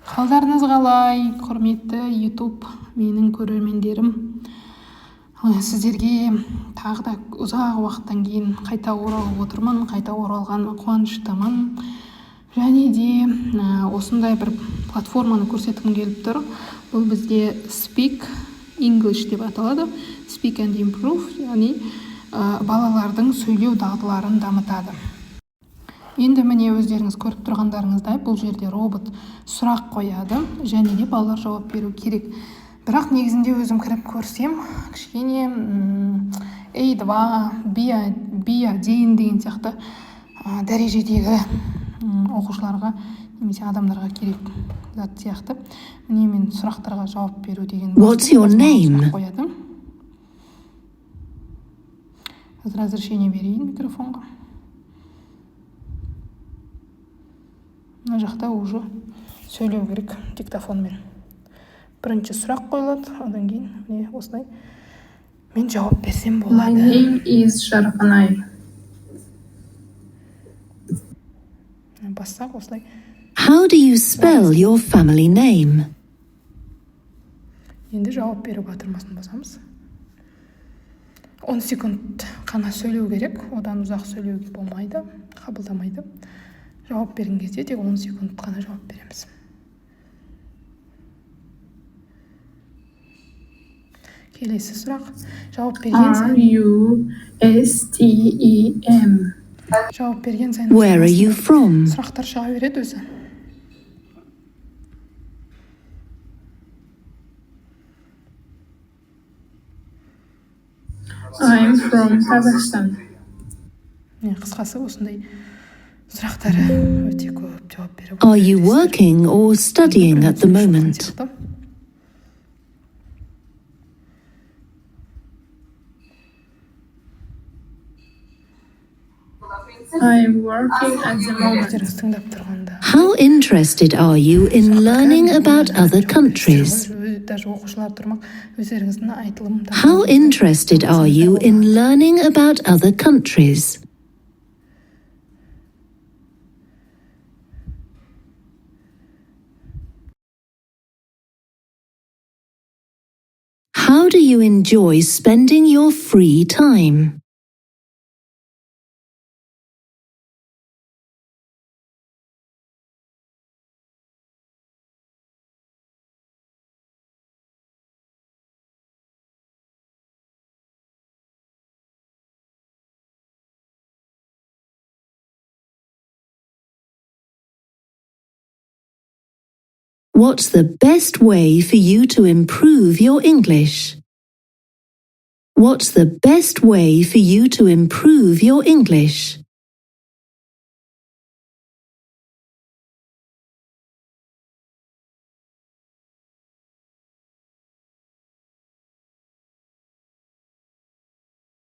Қалдарыңыз қалай, құрметті YouTube менің көрермендерім. Сіздерге тағы да ұзақ уақыттан кейін қайта оралып отырмын, қайта оралғаныма қуаныштымын. Және де осындай бір платформаны көрсеткім келіп тұр. Бұл бізде Speak English деп аталады. Speak&Improve, яғни балалардың сөйлеу дағдыларын дамытады. Енді міне өздеріңіз көріп тұрғандарыңыздай, бұл жерде робот сұрақ қояды, және де балалар жауап беру керек. Бірақ негізінде өзім кіріп көрсем, кішкене A2, B1 деген сияқты дәрежедегі оқушыларға немесе адамдарға керек зат сияқты. Міне мен сұрақтарға жауап беру деген What's your name? қояды. Разрешение берейін микрофонға. Мына жақта уже сөйлеу керек диктофонмен. Бірінші сұрақ қойылады, одан кейін міне осылай мен жауап берсем болады. My name is Шарқанай. Бассақ осылай. How do you spell your family name? Енді жауап беру батырмасын басамыз. 10 секунд қана сөйлеу керек, одан ұзақ сөйлеуге болмайды, қабылдамайды. Жауап берген кезде тек 10 секунд қана жауап береміз. Келесі сұрақ. Жауап берген сайын. R-U-S-T-E-M. Жауап берген сайын. Where are you from? Сұрақтар шыға береді өзі. I'm from Kazakhstan. Қысқасы осындай сұрақтары өте көп жауап беру. Are you working or studying at the moment? I'm working at the moment. Тыңдап тұрғанда. How interested are you in learning about other countries? Даже оқушылар тұрмақ, өздеріңіздің айтылым. How interested are you in learning about other countries? How do you enjoy spending your free time? What's the best way for you to improve your English? What's the best way for you to improve your English?